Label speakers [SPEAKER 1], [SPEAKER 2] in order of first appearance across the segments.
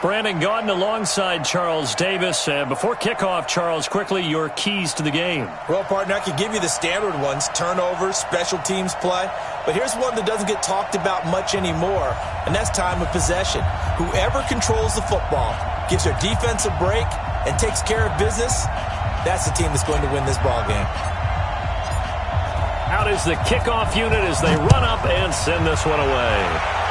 [SPEAKER 1] Brandon Gaudin alongside Charles Davis. Before kickoff, Charles, quickly, your keys to the game.
[SPEAKER 2] Well, partner, I could give you the standard ones, turnovers, special teams play. But here's one that doesn't get talked about much anymore, and that's time of possession. Whoever controls the football, gives their defense a break, and takes care of business, that's the team that's going to win this ball game.
[SPEAKER 1] Out is the kickoff unit as they run up and send this one away.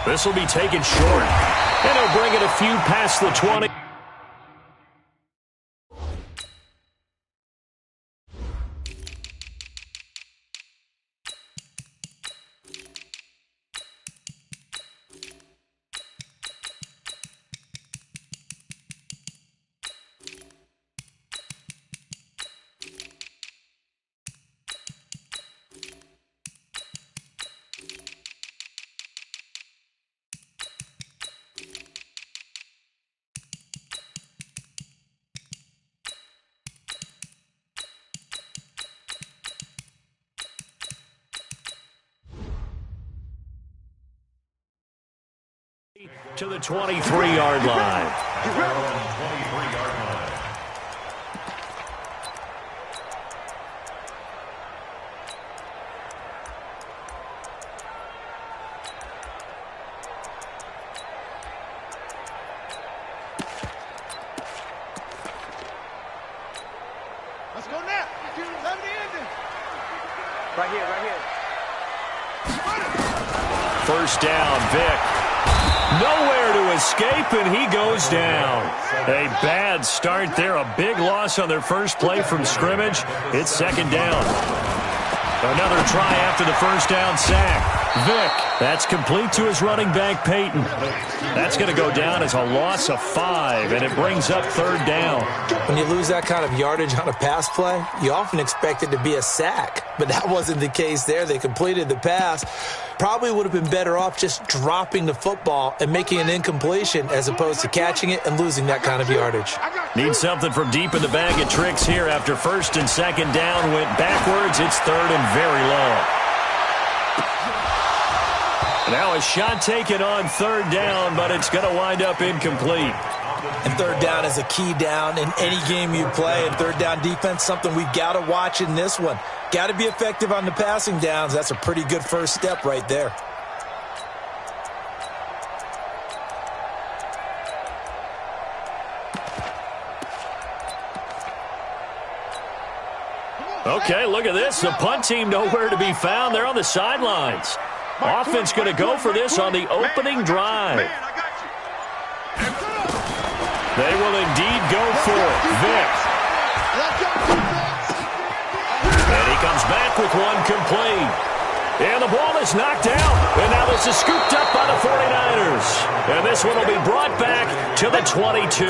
[SPEAKER 1] This will be taken short, and he'll bring it a few past the 20. To the 23-yard line.
[SPEAKER 3] Let's go now.
[SPEAKER 2] Right here.
[SPEAKER 1] First down, Vic. Nowhere to escape, and he goes down. A bad start there. A big loss on their first play from scrimmage. It's second down. Another try after the first down sack. Vic, that's complete to his running back, Peyton. That's going to go down as a loss of 5, and it brings up third down.
[SPEAKER 2] When you lose that kind of yardage on a pass play, you often expect it to be a sack, but that wasn't the case there. They completed the pass. Probably would have been better off just dropping the football and making an incompletion as opposed to catching it and losing that kind of yardage.
[SPEAKER 1] Need something from deep in the bag of tricks here after first and second down went backwards. It's third and very low. Now a shot taken on third down, but it's going to wind up incomplete.
[SPEAKER 2] And third down is a key down in any game you play. And third down defense, something we've got to watch in this one. Got to be effective on the passing downs. That's a pretty good first step right there.
[SPEAKER 1] Okay, look at this. The punt team nowhere to be found. They're on the sidelines. Offense going to go for this on the opening drive. They will indeed go for it. Vic. And he comes back with one complete. And the ball is knocked out. And now this is scooped up by the 49ers. And this one will be brought back to the 22.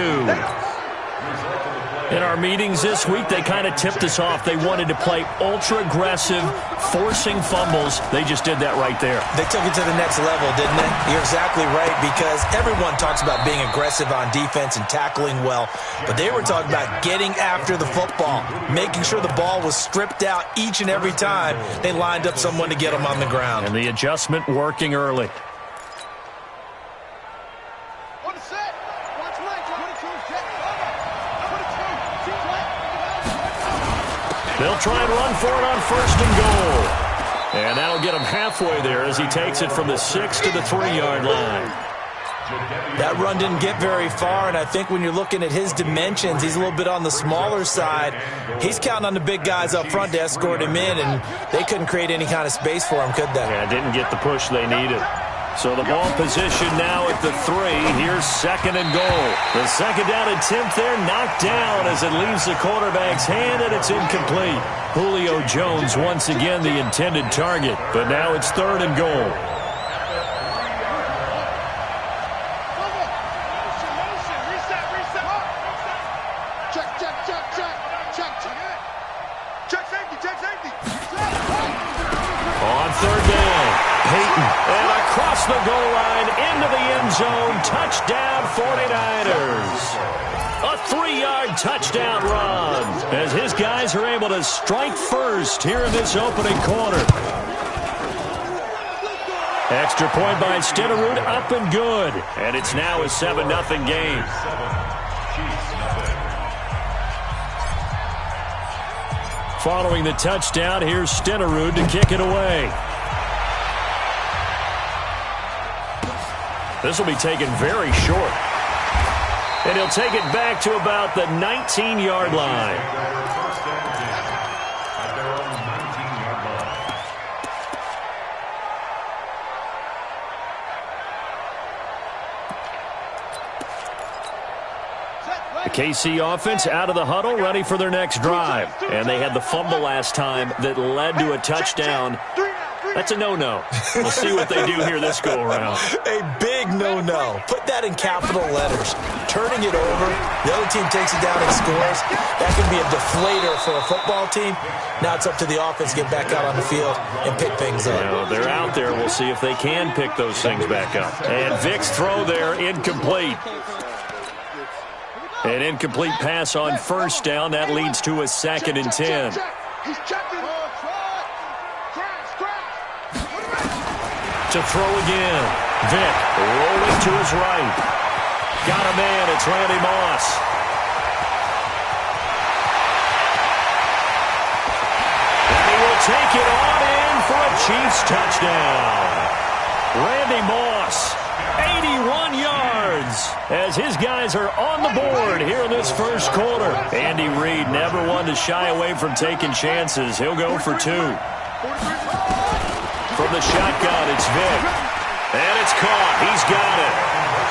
[SPEAKER 1] In our meetings this week, they kind of tipped us off. They wanted to play ultra-aggressive, forcing fumbles. They just did that right there.
[SPEAKER 2] They took it to the next level, didn't they? You're exactly right, because everyone talks about being aggressive on defense and tackling well. But they were talking about getting after the football, making sure the ball was stripped out each and every time they lined up someone to get them on the ground.
[SPEAKER 1] And the adjustment working early. They'll try and run for it on first and goal. And that'll get him halfway there as he takes it from the 6 to the 3-yard line.
[SPEAKER 2] That run didn't get very far, and I think when you're looking at his dimensions, he's a little bit on the smaller side. He's counting on the big guys up front to escort him in, and they couldn't create any kind of space for him, could they?
[SPEAKER 1] Yeah, didn't get the push they needed. So the ball position now at the 3. Here's second and goal. The second down attempt there knocked down as it leaves the quarterback's hand, and it's incomplete. Julio Jones once again the intended target, but now it's third and goal. On third down, Peyton, and across the goal line into the end zone. Touchdown 49ers. A 3-yard touchdown run as his guys are able to strike first here in this opening quarter. Extra point by Stenerud, up and good. And it's now a 7-0 game. Following the touchdown, here's Stenerud to kick it away. This will be taken very short. And he'll take it back to about the 19-yard line. The KC offense out of the huddle, ready for their next drive. And they had the fumble last time that led to a touchdown. That's a no-no. We'll see what they do here this go-around.
[SPEAKER 2] A big no-no. Put that in capital letters. Turning it over, the other team takes it down and scores. That can be a deflator for a football team. Now it's up to the offense to get back out on the field and pick things up.
[SPEAKER 1] They're out there. We'll see if they can pick those things back up. And Vick's throw there, incomplete. An incomplete pass on first down. That leads to a 2nd and 10. To throw again. Vick rolling to his right. Got a man. It's Randy Moss. And he will take it on in for a Chiefs touchdown. Randy Moss, 81 yards, as his guys are on the board here in this first quarter. Andy Reid never one to shy away from taking chances. He'll go for 2. From the shotgun, it's Vick. And it's caught. He's got it.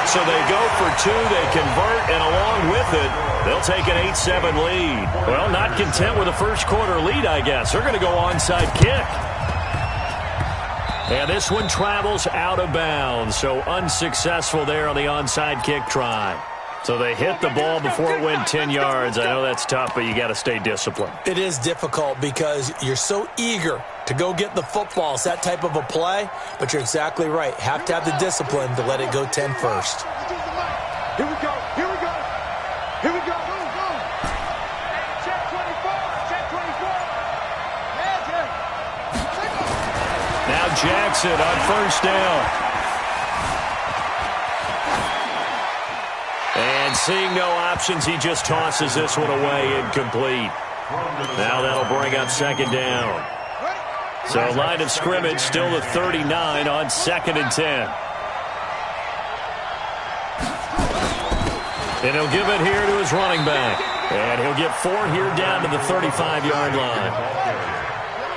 [SPEAKER 1] So they go for 2. They convert, and along with it, they'll take an 8-7 lead. Well, not content with a first quarter lead, I guess. They're going to go onside kick. And this one travels out of bounds, so unsuccessful there on the onside kick try. So they hit the ball before it went 10 yards. I know that's tough, but you got to stay disciplined.
[SPEAKER 2] It is difficult because you're so eager to go get the football. It's that type of a play, but you're exactly right. Have to have the discipline to let it go 10 first.
[SPEAKER 3] Here we go. Here we go. Here we go. Go. Check 24. Check 24.
[SPEAKER 1] Now Jackson on first down. And seeing no options, he just tosses this one away, incomplete. Now that'll bring up 2nd down. So line of scrimmage still the 39 on 2nd and 10. And he'll give it here to his running back. And he'll get 4 here down to the 35-yard line.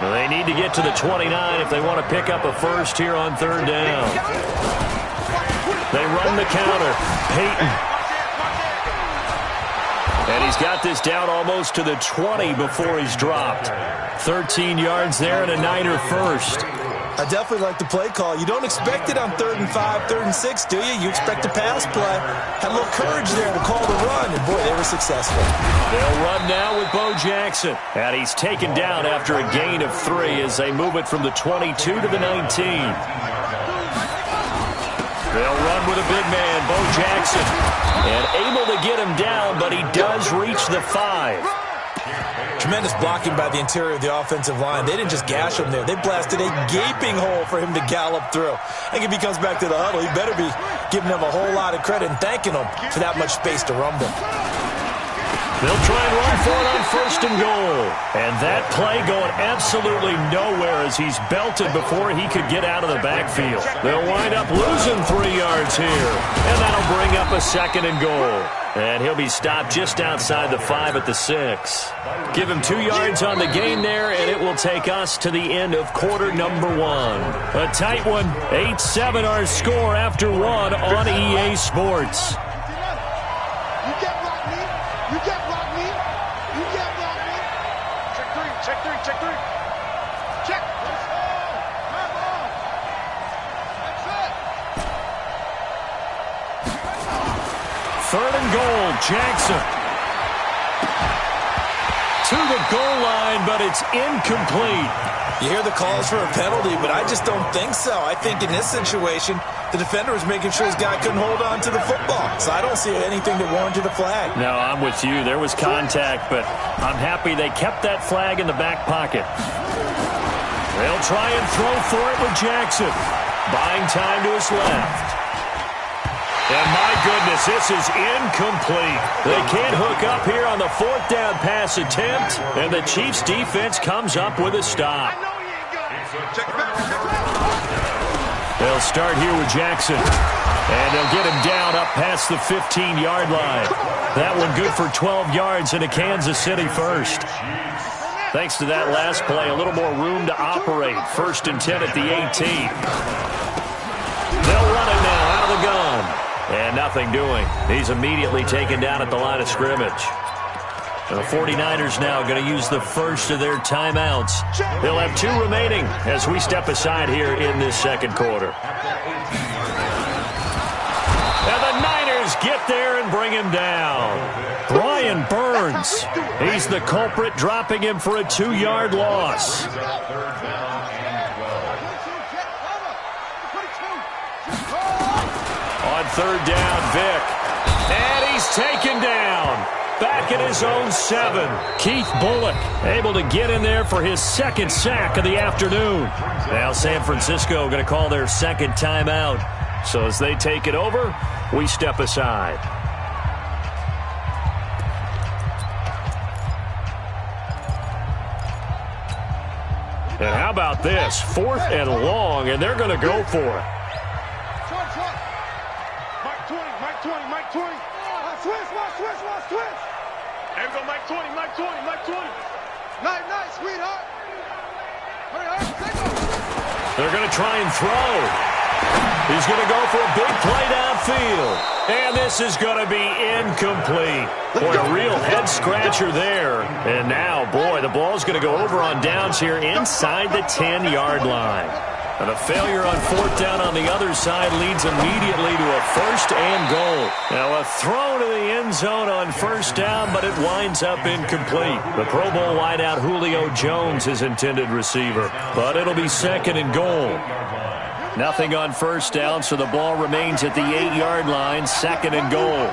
[SPEAKER 1] Well, they need to get to the 29 if they want to pick up a first here on 3rd down. They run the counter. Peyton. And he's got this down almost to the 20 before he's dropped. 13 yards there and a Niner first.
[SPEAKER 2] I definitely like the play call. You don't expect it on 3rd and 5, 3rd and 6, do you? You expect a pass play. Had a little courage there to call the run, and boy, they were successful.
[SPEAKER 1] They'll run now with Bo Jackson. And he's taken down after a gain of 3 as they move it from the 22 to the 19. They'll run with a big man, Bo Jackson. And able to get him down, but he does reach the 5.
[SPEAKER 2] Tremendous blocking by the interior of the offensive line. They didn't just gash him there. They blasted a gaping hole for him to gallop through. I think if he comes back to the huddle, he better be giving them a whole lot of credit and thanking them for that much space to rumble.
[SPEAKER 1] They'll try and run for it on 1st and goal. And that play going absolutely nowhere as he's belted before he could get out of the backfield. They'll wind up losing 3 yards here. And that'll bring up a 2nd and goal. And he'll be stopped just outside the 5 at the 6. Give him 2 yards on the gain there, and it will take us to the end of quarter number 1. A tight one, 8-7 our score after 1 on EA Sports.
[SPEAKER 3] You can't block me. You can't block me. You can't block me. Check 3. Check 3. Check 3. Check. Let's go. Come on. That's it.
[SPEAKER 1] 3rd and goal, Jackson. To the goal line, but it's incomplete.
[SPEAKER 2] You hear the calls for a penalty, but I just don't think so. I think in this situation, the defender was making sure his guy couldn't hold on to the football. So I don't see anything that warranted a flag.
[SPEAKER 1] No, I'm with you. There was contact, but I'm happy they kept that flag in the back pocket. They'll try and throw for it with Jackson. Buying time to his left. And my goodness, this is incomplete. They can't hook up here on the fourth down pass attempt, and the Chiefs defense comes up with a stop. They'll start here with Jackson, and they'll get him down up past the 15-yard line. That one good for 12 yards into Kansas City first. Thanks to that last play, a little more room to operate. 1st and 10 at the 18. They'll run it now out of the gun. And nothing doing. He's immediately taken down at the line of scrimmage. And the 49ers now going to use the first of their timeouts. They'll have 2 remaining as we step aside here in this second quarter. And the Niners get there and bring him down. Brian Burns. He's the culprit, dropping him for a 2-yard loss. On 3rd down, Vick. And he's taken down. Back at his own 7. Keith Bullock able to get in there for his 2nd sack of the afternoon. Now San Francisco going to call their 2nd timeout. So as they take it over, we step aside. And how about this? 4th and long, and they're going to go for it.
[SPEAKER 3] Mike 20. Switch. There we go, Mike 20. Nice, sweetheart. Hurry, take off.
[SPEAKER 1] They're going to try and throw. He's going to go for a big play downfield. And this is going to be incomplete. Boy, a real head-scratcher there. And now, boy, the ball's going to go over on downs here inside the 10-yard line. And a failure on 4th down on the other side leads immediately to a 1st and goal. Now a throw to the end zone on 1st down, but it winds up incomplete. The Pro Bowl wideout Julio Jones is intended receiver, but it'll be 2nd and goal. Nothing on 1st down, so the ball remains at the 8-yard line, 2nd and goal.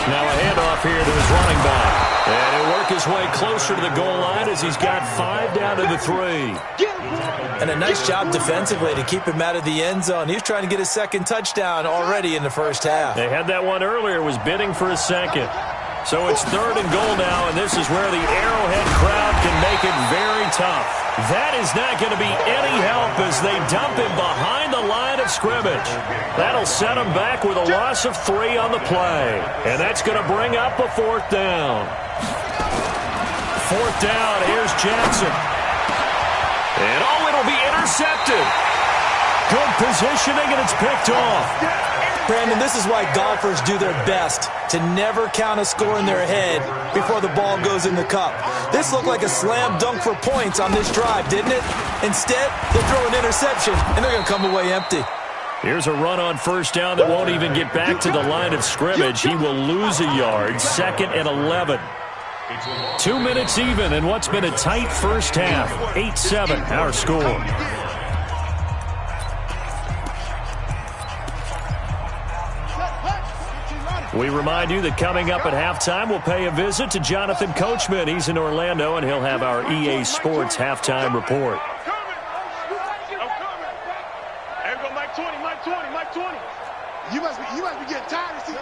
[SPEAKER 1] Now a handoff here to his running back. And he'll work his way closer to the goal line as he's got 5 down to the 3.
[SPEAKER 2] And a nice job defensively to keep him out of the end zone. He was trying to get his 2nd touchdown already in the 1st half.
[SPEAKER 1] They had that one earlier, was bidding for a 2nd. So it's 3rd and goal now, and this is where the Arrowhead crowd can make it very tough. That is not going to be any help as they dump him behind the line of scrimmage. That'll set him back with a loss of 3 on the play. And that's going to bring up a 4th down. 4th down, here's Jackson. And it'll be intercepted. Good positioning, and it's picked off.
[SPEAKER 2] Brandon, this is why golfers do their best to never count a score in their head before the ball goes in the cup. This looked like a slam dunk for points on this drive, didn't it? Instead, they throw an interception, and they're going to come away empty.
[SPEAKER 1] Here's a run on 1st down that won't even get back to the line of scrimmage. He will lose a yard, 2nd and 11. 2 minutes even in what's been a tight 1st half. 8-7, our score. We remind you that coming up at halftime, we'll pay a visit to Jonathan Coachman. He's in Orlando, and he'll have our EA Sports halftime report.
[SPEAKER 3] Mike 20. You must be getting tired of seeing.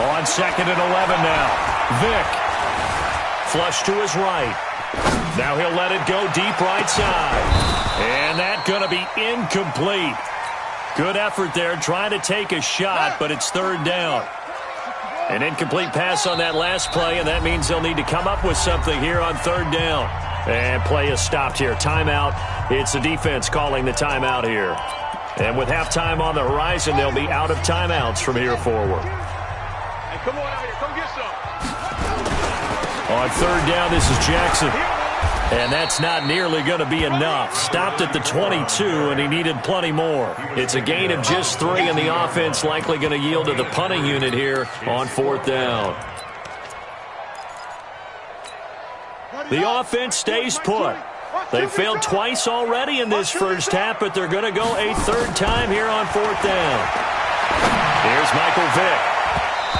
[SPEAKER 1] On 2nd and 11 now. Vick. Flush to his right. Now he'll let it go deep right side. And that's going to be incomplete. Good effort there trying to take a shot, but it's 3rd down. An incomplete pass on that last play, and that means they'll need to come up with something here on 3rd down. And play is stopped here. Timeout. It's the defense calling the timeout here. And with halftime on the horizon, they'll be out of timeouts from here forward.
[SPEAKER 3] Hey, come on out here. Come get some.
[SPEAKER 1] On 3rd down, this is Jackson. And that's not nearly going to be enough. Stopped at the 22, and he needed plenty more. It's a gain of just 3, and the offense likely going to yield to the punting unit here on 4th down. The offense stays put. They failed twice already in this 1st half, but they're going to go a 3rd time here on 4th down. Here's Michael Vick.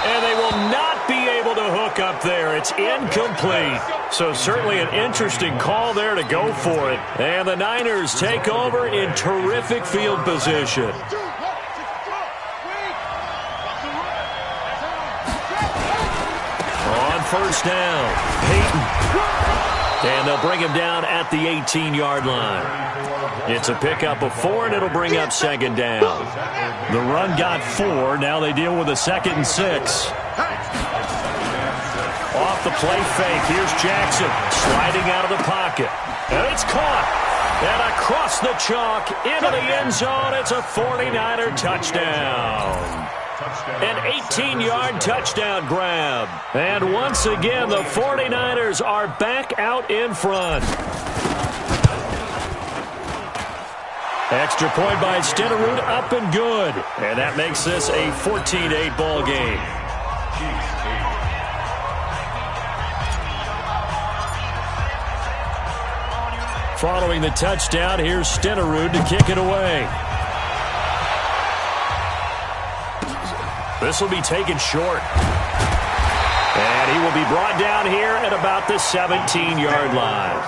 [SPEAKER 1] And they will not be able to hook up there. It's incomplete. So certainly an interesting call there to go for it. And the Niners take over in terrific field position. On first down, Peyton. And they'll bring him down at the 18-yard line. It's a pickup of 4, and it'll bring up second down. The run got 4. Now they deal with a 2nd and 6. Off the play fake. Here's Jackson sliding out of the pocket. And it's caught. And across the chalk into the end zone. It's a 49er touchdown. An 18-yard touchdown grab. And once again, the 49ers are back out in front. Extra point by Stenerud, up and good. And that makes this a 14-8 ball game. Following the touchdown, here's Stenerud to kick it away. This will be taken short. And he will be brought down here at about the 17-yard line.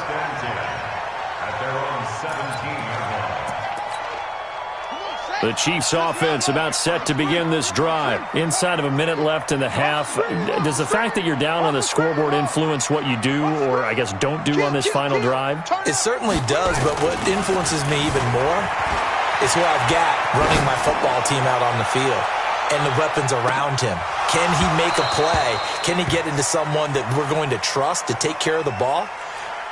[SPEAKER 1] The Chiefs offense about set to begin this drive. Inside of a minute left in the half. Does the fact that you're down on the scoreboard influence what you do, or I guess don't do on this final drive?
[SPEAKER 2] It certainly does, but what influences me even more is who I've got running my football team out on the field and the weapons around him. Can he make a play? Can he get into someone that we're going to trust to take care of the ball?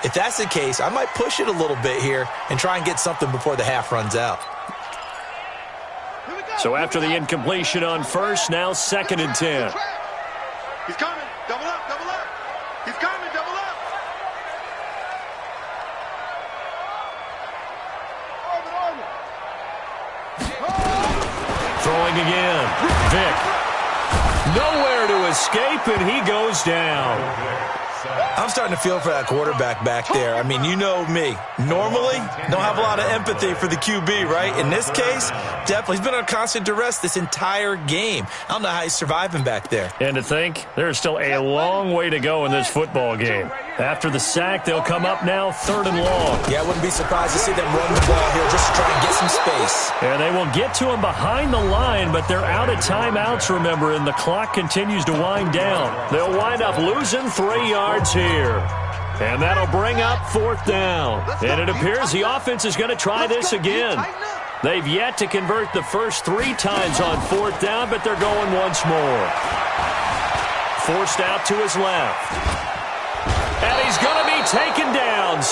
[SPEAKER 2] If that's the case, I might push it a little bit here and try and get something before the half runs out.
[SPEAKER 1] So after the incompletion on first, now 2nd and 10.
[SPEAKER 3] He's coming. Double up, double up. He's coming, double up.
[SPEAKER 1] Throwing again. Vick. Nowhere to escape, and he goes down.
[SPEAKER 2] I'm starting to feel for that quarterback back there. I mean, you know me. Normally, don't have a lot of empathy for the QB, right? In this case, definitely. He's been on constant duress this entire game. I don't know how he's surviving back there.
[SPEAKER 1] And to think, there's still a long way to go in this football game. After the sack, they'll come up now 3rd and long.
[SPEAKER 2] Yeah, I wouldn't be surprised to see them run the ball here just to try and get some space.
[SPEAKER 1] And they will get to him behind the line, but they're out of timeouts, remember, and the clock continues to wind down. They'll wind up losing 3 yards here. And that'll bring up 4th down. And it appears the offense is going to try this again. They've yet to convert the first 3 times on 4th down, but they're going once more. Forced out to his left. And he's going to be taken down.